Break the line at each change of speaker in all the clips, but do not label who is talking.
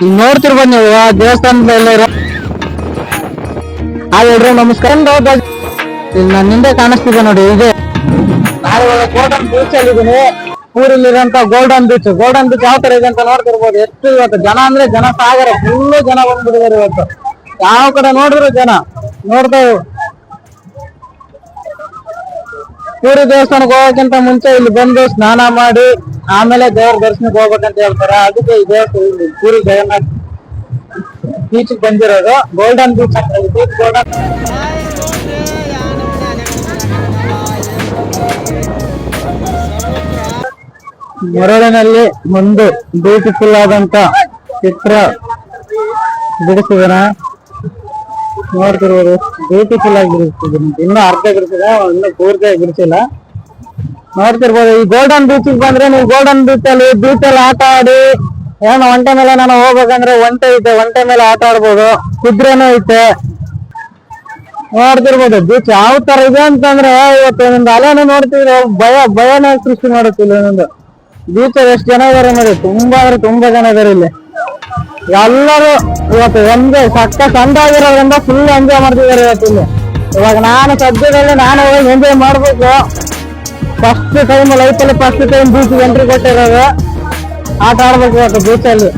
ಈಗ ನೋಡ್ತಿರ್ಬೋದು ನೀವು ಆ ದೇವಸ್ಥಾನದಲ್ಲಿ ಹೇಳ್ರಿ ನಮಸ್ಕಾರ. ನನ್ನಿಂದ ಕಾಣಿಸ್ತಿದೆ ನೋಡಿ, ಇದೆ ನಾನು ಗೋಲ್ಡನ್ ಬೀಚ್ ಅಲ್ಲಿ ಇದೀನಿ. ಊರಲ್ಲಿರುವಂತ ಗೋಲ್ಡನ್ ಬೀಚ್ ಯಾವ ತರ ಇದೆ ಅಂತ ನೋಡ್ತಿರ್ಬೋದು. ಎಷ್ಟು ಇವತ್ತು ಜನ ಅಂದ್ರೆ ಜನ ಸಾಗರ, ಫುಲ್ಲು ಜನ ಬಂದ್ಬಿಟ್ಟಿದ್ದಾರೆ ಇವತ್ತು. ಯಾವ ಕಡೆ ನೋಡಿದ್ರು ಜನ ನೋಡ್ತೇವೆ. ಪೂರಿ ದೇವಸ್ಥಾನಕ್ಕೆ ಹೋಗೋಕ್ಕಿಂತ ಮುಂಚೆ ಇಲ್ಲಿ ಬಂದು ಸ್ನಾನ ಮಾಡಿ ಆಮೇಲೆ ದೇವ್ರ ದರ್ಶನಕ್ಕೆ ಹೋಗ್ಬೇಕಂತ ಹೇಳ್ತಾರೆ. ಅದಕ್ಕೆ ಈ ದೇವಸ್ಥಾನ ಪೂರಿ ಜಗನ್ನಾಥ್ ಬೀಚ್ ಬಂದಿರೋದು. ಗೋಲ್ಡನ್ ಬೀಚ್ ಅಂತ ಬೀಚ್ ಗೋಲ್ಡನ್. ಮರಳಿನಲ್ಲಿ ಒಂದು ಬ್ಯೂಟಿಫುಲ್ ಆದಂತ ಚಿತ್ರ ಬಿಡಿಸಿದಾನೆ, ನೋಡ್ತಿರ್ಬೋದು. ಬ್ಯೂಟಿಫುಲ್ ಆಗಿ ಬಿಡಿಸ್ತಿದ್ದೀನಿ. ಇನ್ನೂ ಅರ್ಧ ಬಿಡಿಸಿದ, ಇನ್ನೂ ಪೂರ್ತಿಯಾಗಿ ಬಿಡಿಸಿಲ್ಲ. ನೋಡ್ತಿರ್ಬೋದು. ಈ ಗೋಲ್ಡನ್ ಬೀಚ್ ಬಂದ್ರೆ ನೀವು ಗೋಲ್ಡನ್ ಬೀಚ್ ಅಲ್ಲಿ ಆಟ ಆಡಿ, ಏನೋ ಒಂಟೆ ಮೇಲೆ ನಾನು ಹೋಗ್ಬೇಕಂದ್ರೆ ಒಂಟೆ ಐತೆ, ಒಂಟೆ ಮೇಲೆ ಆಟ ಆಡ್ಬೋದು. ಕುದುರೆನೂ ಐತೆ, ನೋಡ್ತಿರ್ಬೋದು. ಬೀಚ್ ಯಾವ ತರ ಇದೆ ಅಂತಂದ್ರೆ ಇವತ್ತು ಒಂದು ಅಲೆನೂ ನೋಡ್ತಿದ್ರೆ ಭಯನೇ ಸೃಷ್ಟಿ ಮಾಡುತ್ತಿಲ್ಲ. ಇನ್ನೊಂದು ಬೀಚ್ ಎಷ್ಟು ಜನ ಇದಾರೆ ನೋಡಿ, ತುಂಬಾ ಅಂದ್ರೆ ತುಂಬಾ ಜನ ಇದಾರೆ ಇಲ್ಲಿ. ಎಲ್ಲರೂ ಇವತ್ತು ಒಂದೇ ಸಕ್ಕ ಸಂಡೆ ಆಗಿರೋದ್ರಿಂದ ಫುಲ್ ಎಂಜಾಯ್ ಮಾಡ್ತಿದ್ದಾರೆ ಇವತ್ತು ಇಲ್ಲಿ. ಇವಾಗ ನಾನು ಸದ್ಯದಲ್ಲಿ ನಾನು ಹೋಗಿ ಎಂಜಾಯ್ ಮಾಡ್ಬೇಕು. ಫಸ್ಟ್ ಟೈಮ್ ಲೈಫಲ್ಲಿ ಫಸ್ಟ್ ಟೈಮ್ ಬೀಚ್ಗೆ ಎಂಟ್ರಿ ಕೊಟ್ಟಿರೋದು. ಆಟ ಆಡ್ಬೇಕು ಇವತ್ತು ಬೀಚಲ್ಲಿ.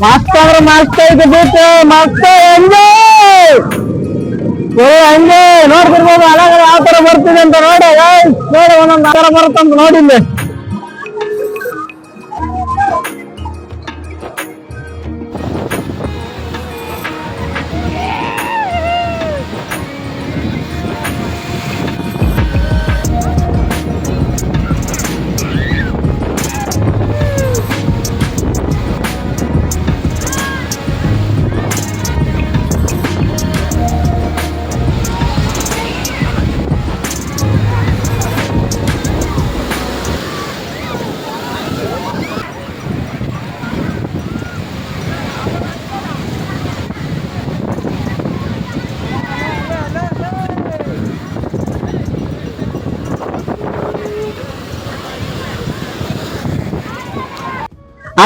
ಮಸ್ತ್ ಅಂದ್ರೆ ಮಸ್ತ್ ಐತೆ ಬೀಚ್, ಮಸ್ತ್ ಎಂಜಾಯ್ ನೋಡ್ತಿರ್ಬೋದು. ಅಲಾಗ ಯಾವ ತರ ಬರ್ತಿದೆ ಅಂತ ನೋಡಿ, ಒಂದೊಂದು ತರ ಬರುತ್ತಂತ ನೋಡಿದ್ದೆ.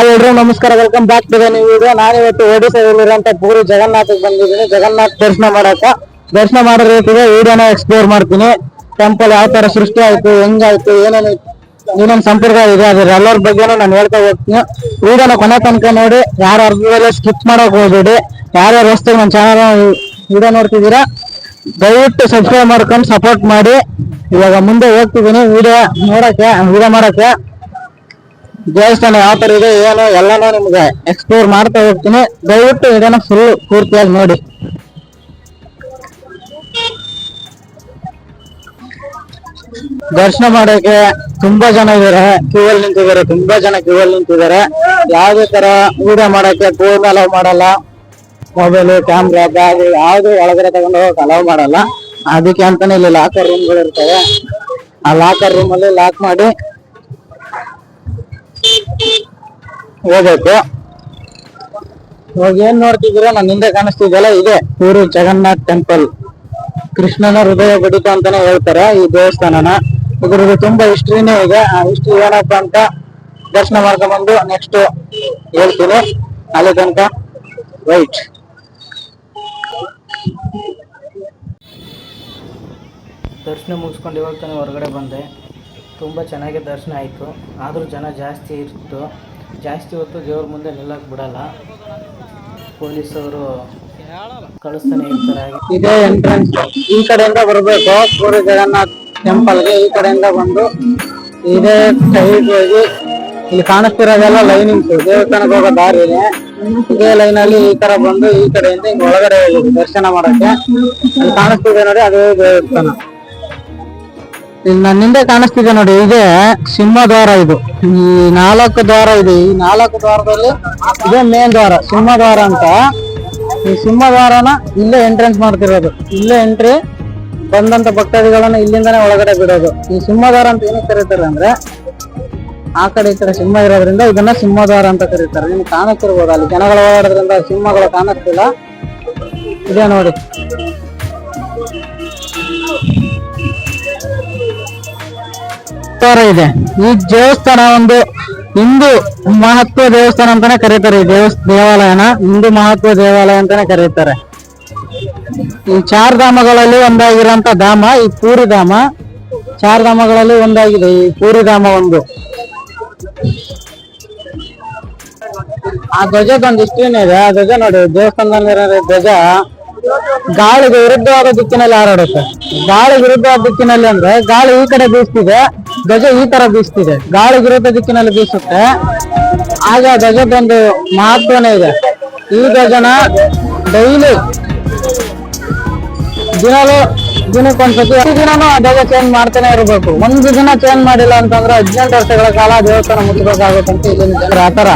ಹೇಳ್ರಿ ನಮಸ್ಕಾರ, welcome back to the new video. ನಾನಿವತ್ತು ಒಡಿಶಾದಲ್ಲಿರುವಂತ ಪೂರಿ ಜಗನ್ನಾಥಕ್ಕೆ ಬಂದಿದ್ದೀನಿ. ಜಗನ್ನಾಥ್ ದರ್ಶನ ಮಾಡೋ ರೀತಿಗೆ ವಿಡಿಯೋನ ಎಕ್ಸ್ಪ್ಲೋರ್ ಮಾಡ್ತೀನಿ. ಟೆಂಪಲ್ ಯಾವ ತರ ಸೃಷ್ಟಿ ಆಯ್ತು, ಹೆಂಗಾಯ್ತು, ಏನೇನು ಸಂಪ್ರದಾಯ ಇದೆ ಅದೆಲ್ಲರ ಬಗ್ಗೆನೂ ನಾನು ಹೇಳ್ತಾ ಹೋಗ್ತೀನಿ. ವಿಡಿಯೋನ ಕೊನೆ ತನಕ ನೋಡಿ. ಯಾರು ಅರ್ಧದಲ್ಲೇ ಸ್ಕಿಪ್ ಮಾಡಕ್ ಹೋಗ್ಬೇಡಿ. ಯಾರ್ಯಾರು ಹೊಸ್ತಾಗಿ ನನ್ನ ಚಾನಲ್ ವಿಡಿಯೋ ನೋಡ್ತಿದ್ದೀರಾ ದಯವಿಟ್ಟು ಸಬ್ಸ್ಕ್ರೈಬ್ ಮಾಡ್ಕೊಂಡು ಸಪೋರ್ಟ್ ಮಾಡಿ. ಇವಾಗ ಮುಂದೆ ಹೋಗ್ತಿದ್ದೀನಿ ವಿಡಿಯೋ ಮಾಡಕ್ಕೆ. ದೇವಸ್ಥಾನ ಯಾವ ತರ ಇದೆ ಏನು ಎಲ್ಲಾನು ನಿಮ್ಗೆ ಎಕ್ಸ್ಪ್ಲೋರ್ ಮಾಡ್ತಾ ಹೋಗ್ತೀನಿ. ದಯವಿಟ್ಟು ವಿಡಿಯೋನ ಫುಲ್ ಪೂರ್ತಿಯಾಗಿ ನೋಡಿ. ದರ್ಶನ ಮಾಡೋಕೆ ತುಂಬಾ ಜನ ಇದಾರೆ, ತುಂಬಾ ಜನ ಕ್ಯೂ ಅಲ್ಲಿ ನಿಂತಿದ್ದಾರೆ. ಯಾವ್ದೇ ತರ ವಿಡಿಯೋ ಮಾಡಕ್ಕೆ ಫೋನ್ ಅಲೌ ಮಾಡಲ್ಲ, ಮೊಬೈಲ್ ಕ್ಯಾಮ್ರಾ ಬ್ಯಾಗ್ ಯಾವ್ದು ಒಳಗಡೆ ತಗೊಂಡು ಹೋಗಕ್ ಅಲೌ ಮಾಡಲ್ಲ. ಅದಕ್ಕೆ ಅಂತಾನೆ ಇಲ್ಲಿ ಲಾಕರ್ ರೂಮ್ಗಳು ಇರ್ತವೆ. ಆ ಲಾಕರ್ ರೂಮ್ ಅಲ್ಲಿ ಲಾಕ್ ಮಾಡಿ ಹೋಗ್ಬೇಕು. ಇವಾಗ ಏನ್ ನೋಡ್ತಿದ್ದೀರಾ ನನ್ನ ಹಿಂದೆ ಕಾಣಿಸ್ತಿದೆಯಲ್ಲ, ಇದೆ ಪೂರಿ ಜಗನ್ನಾಥ್ ಟೆಂಪಲ್. ಕೃಷ್ಣನ ಹೃದಯ ಬಡಿತ ಅಂತಾನೆ ಹೇಳ್ತಾರೆ ಈ ದೇವಸ್ಥಾನನ. ಇದ್ರದ್ದು ತುಂಬಾ ಹಿಸ್ಟ್ರಿನೇ ಇದೆ. ಆ ಹಿಸ್ಟ್ರಿ ಏನಪ್ಪ ಅಂತ ದರ್ಶನ ಮಾಡ್ಕೊಂಡ್ಬಂದು ನೆಕ್ಸ್ಟ್ ಹೇಳ್ತೀನಿ. ಅಲ್ಲಿ ತನಕ ವೈಟ್.
ದರ್ಶನ ಮುಗಿಸ್ಕೊಂಡು ಇವಾಗ ತಾನೇ ಹೊರಗಡೆ ಬಂದೆ. ತುಂಬ ಚೆನ್ನಾಗಿ ದರ್ಶನ ಆಯಿತು. ಆದರೂ ಜನ ಜಾಸ್ತಿ ಹೊತ್ತು ದೇವ್ರ ಮುಂದೆ ನಿಲ್ಲಕ್ಕೆ ಬಿಡಲ್ಲ. ಪೊಲೀಸವರು ಕಳಿಸ್ತಾನೆ ಇರ್ತಾರೆ.
ಇದೇ ಎಂಟ್ರೆನ್ಸ್. ಈ ಕಡೆಯಿಂದ ಬರಬೇಕು ಪೂರಿ ಜಗನ್ನಾಥ್ ಟೆಂಪಲ್ಗೆ. ಈ ಕಡೆಯಿಂದ ಬಂದು ಇದೇ ಸೈಡ್ ಹೋಗಿ ಇಲ್ಲಿ ಕಾಣಿಸ್ತಿರೋದೆಲ್ಲ ಲೈನಿಂಗ್ಸ್, ದೇವಸ್ಥಾನಕ್ಕೆ ಹೋಗೋ ದಾರಿ ಇದೆ. ಇದೇ ಲೈನ್ ಅಲ್ಲಿ ಈ ತರ ಬಂದು ಈ ಕಡೆಯಿಂದ ಹಿಂಗ್ ಒಳಗಡೆ ಹೋಗಿ ದರ್ಶನ ಮಾಡಕ್ಕೆ. ಅಲ್ಲಿ ಕಾಣಿಸ್ತಿದೆ ನೋಡಿ, ಅದೇ ದೇವಸ್ಥಾನ. ಇಲ್ಲಿ ನನ್ನಿಂದ ಕಾಣಿಸ್ತಿದೆ ನೋಡಿ, ಇದೆ ಸಿಂಹದ್ವಾರ. ಇದು ಈ 4 ದ್ವಾರ ಇದೆ. ಈ 4 ದ್ವಾರದಲ್ಲಿ ಇದೇ ಮೇನ್ ದ್ವಾರ, ಸಿಂಹದ್ವಾರ ಅಂತ. ಈ ಸಿಂಹದ್ವಾರನ ಇಲ್ಲೇ ಎಂಟ್ರೆನ್ಸ್ ಮಾಡ್ತಿರೋದು, ಇಲ್ಲೇ ಎಂಟ್ರಿ, ಬಂದಂತ ಭಕ್ತಾದಿಗಳನ್ನ ಇಲ್ಲಿಂದಾನೇ ಒಳಗಡೆ ಬಿಡೋದು. ಈ ಸಿಂಹದ್ವಾರ ಅಂತ ಏನಕ್ಕೆ ಕರೀತಾರೆ ಅಂದ್ರೆ, ಆ ಕಡೆ ಈ ಕಡೆ ಸಿಂಹ ಇರೋದ್ರಿಂದ ಇದನ್ನ ಸಿಂಹದ್ವಾರ ಅಂತ ಕರೀತಾರೆ. ನಿಮ್ಗೆ ಕಾಣಿಸ್ತಿರ್ಬೋದು, ಅಲ್ಲಿ ಜನಗಳು ಓಡಾಡೋದ್ರಿಂದ ಸಿಂಹಗಳು ಕಾಣಿಸ್ತಿಲ್ಲ, ಇದೆ ನೋಡಿ. ಇದೆ ಈ ದೇವಸ್ಥಾನ ಒಂದು ಹಿಂದೂ ಮಹತ್ವ ದೇವಸ್ಥಾನ ಅಂತಾನೆ ಕರೀತಾರೆ. ಈ ದೇವಾಲಯನ ಹಿಂದೂ ಮಹತ್ವ ದೇವಾಲಯ ಅಂತಾನೆ ಕರೀತಾರೆ. ಈ ಚಾರ್ ಧಾಮಗಳಲ್ಲಿ ಒಂದಾಗಿರೋಂತ ಧಾಮ ಈ ಪೂರಿ ಧಾಮ. ಚಾರ್ ಧಾಮಗಳಲ್ಲಿ ಒಂದಾಗಿದೆ ಈ ಪೂರಿ ಧಾಮ ಒಂದು. ಆ ಧ್ವಜದೊಂದು ಹಿಸ್ಟ್ರಿನೇ ಇದೆ. ಆ ಧ್ವಜ ನೋಡಿ, ದೇವಸ್ಥಾನದಲ್ಲಿರೋ ಧ್ವಜ ಗಾಳಿಗೆ ವಿರುದ್ಧವಾದ ದಿಕ್ಕಿನಲ್ಲಿ ಹಾರಾಡುತ್ತೆ. ಗಾಳಿ ವಿರುದ್ಧವಾದ ದಿಕ್ಕಿನಲ್ಲಿ ಅಂದ್ರೆ ಗಾಳಿ ಈ ಕಡೆ ಬೀಸ್ತಿದೆ, ಧ್ವಜ ಈ ತರ ಬೀಸ್ತಿದೆ, ಗಾಳಿ ವಿರುದ್ಧ ದಿಕ್ಕಿನಲ್ಲಿ ಬೀಸುತ್ತೆ. ಆಗ ಧ್ವಜದೊಂದು ಮಹತ್ವನೇ ಇದೆ. ಈ ಧ್ವಜನ ಡೈಲಿ ದಿನಕ್ಕೊಂದ್ಸತಿ ದಿನನೂ ಆ ಧ್ವಜ ಚೇಂಜ್ ಮಾಡ್ತಾನೆ ಇರಬೇಕು. ಒಂದು ದಿನ ಚೇಂಜ್ ಮಾಡಿಲ್ಲ ಅಂತಂದ್ರೆ 18 ವರ್ಷಗಳ ಕಾಲ ದೇವಸ್ಥಾನ ಮುಚ್ಚಬೇಕಾಗುತ್ತಂತೆ ಇಲ್ಲಿನ ಜನರು. ಆತರ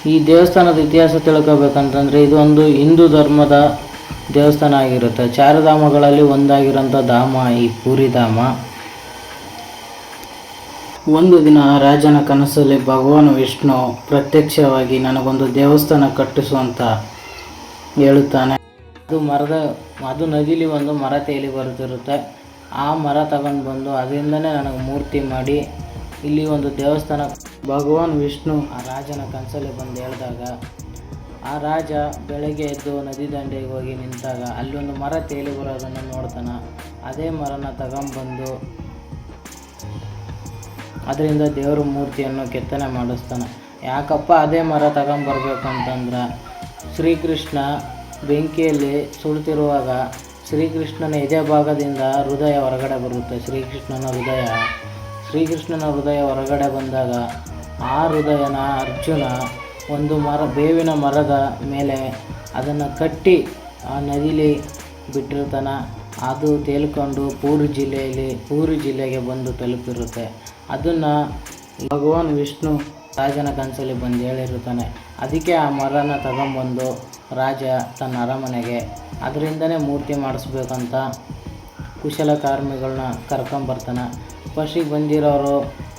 ಈ ದೇವಸ್ಥಾನದ ಇತಿಹಾಸ ತಿಳ್ಕೊಬೇಕಂತಂದರೆ, ಇದು ಒಂದು ಹಿಂದೂ ಧರ್ಮದ ದೇವಸ್ಥಾನ ಆಗಿರುತ್ತೆ. ಚಾರಧಾಮಗಳಲ್ಲಿ ಒಂದಾಗಿರೋಂಥ ಧಾಮ ಈ ಪೂರಿ ಧಾಮ. ಒಂದು ದಿನ ರಾಜನ ಕನಸಲ್ಲಿ ಭಗವಾನ್ ವಿಷ್ಣು ಪ್ರತ್ಯಕ್ಷವಾಗಿ ನನಗೊಂದು ದೇವಸ್ಥಾನ ಕಟ್ಟಿಸುವಂತ ಹೇಳುತ್ತಾನೆ. ಅದು ನದಿಲಿ ಒಂದು ಮರ ತೇಲಿ ಬರುತ್ತಿರುತ್ತೆ. ಆ ಮರ ತಗೊಂಡು ಬಂದು ಅದರಿಂದನೇ ನನಗೆ ಮೂರ್ತಿ ಮಾಡಿ ಇಲ್ಲಿ ಒಂದು ದೇವಸ್ಥಾನ. ಭಗವಾನ್ ವಿಷ್ಣು ಆ ರಾಜನ ಕನಸಲ್ಲಿ ಬಂದು ಹೇಳಿದಾಗ, ಆ ರಾಜ ಬೆಳಗ್ಗೆ ಎದ್ದು ನದಿ ದಂಡೆಗೆ ಹೋಗಿ ನಿಂತಾಗ ಅಲ್ಲಿ ಒಂದು ಮರ ತೇಲಿ ಬರೋದನ್ನು ನೋಡ್ತಾನೆ. ಅದೇ ಮರನ ತಗೊಂಬಂದು ಅದರಿಂದ ದೇವರ ಮೂರ್ತಿಯನ್ನು ಕೆತ್ತನೆ ಮಾಡಿಸ್ತಾನೆ. ಯಾಕಪ್ಪ ಅದೇ ಮರ ತಗೊಂಬರ್ಬೇಕಂತಂದ್ರೆ, ಶ್ರೀಕೃಷ್ಣ ಬೆಂಕಿಯಲ್ಲಿ ಸುಳ್ತಿರುವಾಗ ಶ್ರೀಕೃಷ್ಣನ ಎದೆ ಭಾಗದಿಂದ ಹೃದಯ ಹೊರಗಡೆ ಬರುತ್ತೆ. ಶ್ರೀಕೃಷ್ಣನ ಹೃದಯ ಹೊರಗಡೆ ಬಂದಾಗ ಆ ಹೃದಯನ ಅರ್ಜುನ ಒಂದು ಬೇವಿನ ಮರದ ಮೇಲೆ ಅದನ್ನು ಕಟ್ಟಿ ಆ ನದಿಲಿ ಬಿಟ್ಟಿರ್ತಾನೆ. ಅದು ತೇಲ್ಕೊಂಡು ಪೂರಿ ಜಿಲ್ಲೆಗೆ ಬಂದು ತಲುಪಿರುತ್ತೆ. ಅದನ್ನು ಭಗವಾನ್ ವಿಷ್ಣು ರಾಜನ ಕನಸಲ್ಲಿ ಬಂದು ಹೇಳಿರ್ತಾನೆ. ಅದಕ್ಕೆ ಆ ಮರನ ತಗೊಂಬಂದು ರಾಜ ತನ್ನ ಅರಮನೆಗೆ ಅದರಿಂದನೇ ಮೂರ್ತಿ ಮಾಡಿಸ್ಬೇಕಂತ ಕುಶಲಕರ್ಮಿಗಳನ್ನ ಕರ್ಕೊಂಬರ್ತಾನೆ. ಫಸ್ಟಿಗೆ ಬಂದಿರೋರು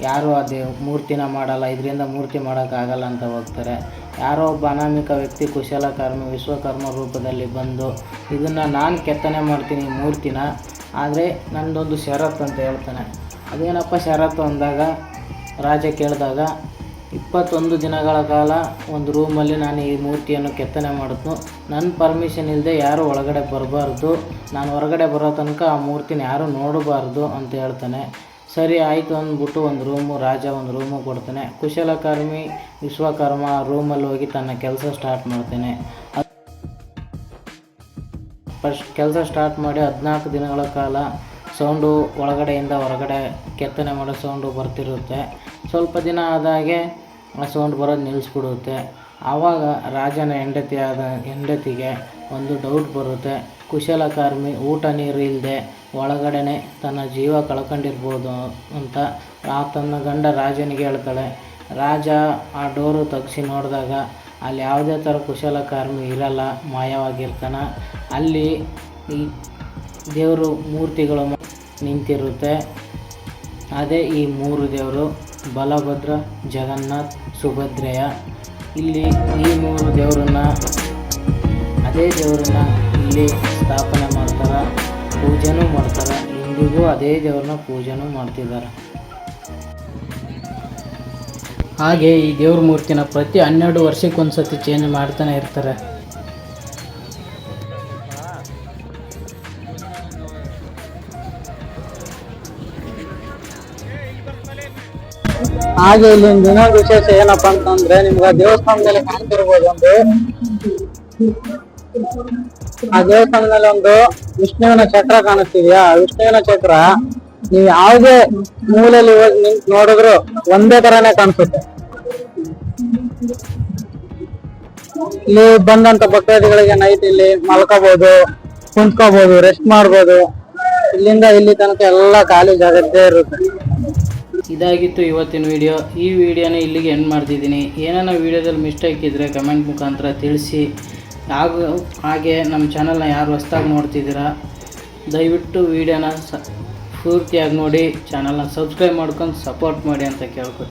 ಯಾರೂ ಅದೇ ಮೂರ್ತಿನ ಮಾಡಲ್ಲ, ಇದರಿಂದ ಮೂರ್ತಿ ಮಾಡೋಕ್ಕಾಗಲ್ಲ ಅಂತ ಹೋಗ್ತಾರೆ. ಯಾರೋ ಒಬ್ಬ ಅನಾಮಿಕ ವ್ಯಕ್ತಿ ಕುಶಲಕರ್ಮಿ ವಿಶ್ವಕರ್ಮ ರೂಪದಲ್ಲಿ ಬಂದು ಇದನ್ನು ನಾನು ಕೆತ್ತನೆ ಮಾಡ್ತೀನಿ ಮೂರ್ತಿನ, ಆದರೆ ನನ್ನದೊಂದು ಷರತ್ತು ಅಂತ ಹೇಳ್ತಾನೆ. ಅದೇನಪ್ಪ ಷರತ್ತು ಅಂದಾಗ ರಾಜ ಕೇಳಿದಾಗ, 21 ದಿನಗಳ ಕಾಲ ಒಂದು ರೂಮಲ್ಲಿ ನಾನು ಈ ಮೂರ್ತಿಯನ್ನು ಕೆತ್ತನೆ ಮಾಡಿದ್ನು. ನನ್ನ ಪರ್ಮಿಷನ್ ಇಲ್ಲದೆ ಯಾರೂ ಒಳಗಡೆ ಬರಬಾರ್ದು, ನಾನು ಹೊರಗಡೆ ಬರೋ ತನಕ ಆ ಮೂರ್ತಿನ ಯಾರೂ ನೋಡಬಾರ್ದು ಅಂತ ಹೇಳ್ತಾನೆ. ಸರಿ ಆಯಿತು ಅಂದ್ಬಿಟ್ಟು ರಾಜ ಒಂದು ರೂಮು ಕೊಡ್ತಾನೆ. ಕುಶಲಕರ್ಮಿ ವಿಶ್ವಕರ್ಮ ರೂಮಲ್ಲಿ ಹೋಗಿ ತನ್ನ ಕೆಲಸ ಸ್ಟಾರ್ಟ್ ಮಾಡ್ತಾನೆ. ಕೆಲಸ ಸ್ಟಾರ್ಟ್ ಮಾಡಿ 14 ದಿನಗಳ ಕಾಲ ಸೌಂಡು ಒಳಗಡೆಯಿಂದ ಹೊರಗಡೆ ಕೆತ್ತನೆ ಮಾಡೋ ಸೌಂಡು ಬರ್ತಿರುತ್ತೆ. ಸ್ವಲ್ಪ ದಿನ ಆದಾಗೆ ಆ ಸೌಂಡ್ ಬರೋದು ನಿಲ್ಲಿಸ್ಬಿಡುತ್ತೆ. ಆವಾಗ ರಾಜನ ಹೆಂಡತಿಗೆ ಒಂದು ಡೌಟ್ ಬರುತ್ತೆ. ಕುಶಲಕರ್ಮಿ ಊಟ ನೀರು ಇಲ್ಲದೆ ಒಳಗಡೆ ತನ್ನ ಜೀವ ಕಳ್ಕೊಂಡಿರ್ಬೋದು ಅಂತ ತನ್ನ ಗಂಡ ರಾಜನಿಗೆ ಹೇಳ್ತಾಳೆ. ರಾಜ ಆ ಡೋರು ತೆಗ್ಸಿ ನೋಡಿದಾಗ ಅಲ್ಲಿ ಯಾವುದೇ ಥರ ಕುಶಲಕರ್ಮಿ ಇರಲ್ಲ, ಮಾಯವಾಗಿರ್ತಾನೆ. ಅಲ್ಲಿ ಈ ದೇವರು ಮೂರ್ತಿಗಳು ನಿಂತಿರುತ್ತೆ. ಅದೇ ಈ 3 ದೇವರು, ಬಲಭದ್ರ, ಜಗನ್ನಾಥ್, ಸುಭದ್ರೆಯ. ಇಲ್ಲಿ ಈ 3 ದೇವರನ್ನ ಅದೇ ದೇವರನ್ನ ಇಲ್ಲಿ ಸ್ಥಾಪನೆ ಮಾಡ್ತಾರೆ, ಪೂಜೆನೂ ಮಾಡ್ತಾರೆ. ಇಂದಿಗೂ ಅದೇ ದೇವ್ರನ್ನ ಪೂಜೆನೂ ಮಾಡ್ತಿದ್ದಾರೆ. ಹಾಗೆ ಈ ದೇವ್ರ ಮೂರ್ತಿನ ಪ್ರತಿ 12 ವರ್ಷಕ್ಕೊಂದ್ಸತಿ ಚೇಂಜ್ ಮಾಡ್ತಾನೆ ಇರ್ತಾರೆ.
ಹಾಗೆ ಇಲ್ಲಿ ಇನ್ನೊಂದು ವಿಶೇಷ ಏನಪ್ಪಾ ಅಂತಂದ್ರೆ, ನಿಮ್ಗೆ ದೇವಸ್ಥಾನದಲ್ಲಿ ಕಾಣ್ತಿರ್ಬೋದು ಒಂದು ಆ ದೇವಸ್ಥಾನದಲ್ಲಿ ಒಂದು ವಿಷ್ಣುವಿನ ಚಕ್ರ ಕಾಣಿಸ್ತಿದ್ಯಾ, ವಿಷ್ಣುವಿನ ಚಕ್ರ ನೀವು ಯಾವುದೇ ಮೂಲೆಯಲ್ಲಿ ಹೋಗಿ ನಿಂತು ನೋಡಿದ್ರು ಒಂದೇ ತರಾನೇ ಕಾಣಿಸುತ್ತೆ. ಇಲ್ಲಿ ಬಂದಂತ ಭಕ್ತಾದಿಗಳಿಗೆ ನೈಟ್ ಇಲ್ಲಿ ಮಲ್ಕೋಬಹುದು, ಕುಂತ್ಕೋಬಹುದು, ರೆಸ್ಟ್ ಮಾಡ್ಬೋದು. ಇಲ್ಲಿಂದ ಇಲ್ಲಿ ತನಕ ಎಲ್ಲ ಖಾಲಿ ಜಾಗದ್ದೇ ಇರುತ್ತೆ.
ಇದಾಗಿತ್ತು ಇವತ್ತಿನ ವಿಡಿಯೋ. ಈ ವಿಡಿಯೋನ ಇಲ್ಲಿಗೆ ಎಂಡ್ ಮಾಡ್ತಿದ್ದೀನಿ. ಏನಾನ ವಿಡಿಯೋದಲ್ಲಿ ಮಿಸ್ಟೇಕ್ ಇದ್ದರೆ ಕಮೆಂಟ್ ಮುಖಾಂತರ ತಿಳಿಸಿ. ಹಾಗೆ ನಮ್ಮ ಚಾನಲ್ನ ಯಾರು ಹೊಸ್ದಾಗಿ ನೋಡ್ತಿದ್ದೀರಾ ದಯವಿಟ್ಟು ವಿಡಿಯೋನ ಪೂರ್ತಿಯಾಗಿ ನೋಡಿ ಚಾನಲ್ನ ಸಬ್ಸ್ಕ್ರೈಬ್ ಮಾಡ್ಕೊಂಡು ಸಪೋರ್ಟ್ ಮಾಡಿ ಅಂತ ಕೇಳ್ಕೊತೀನಿ.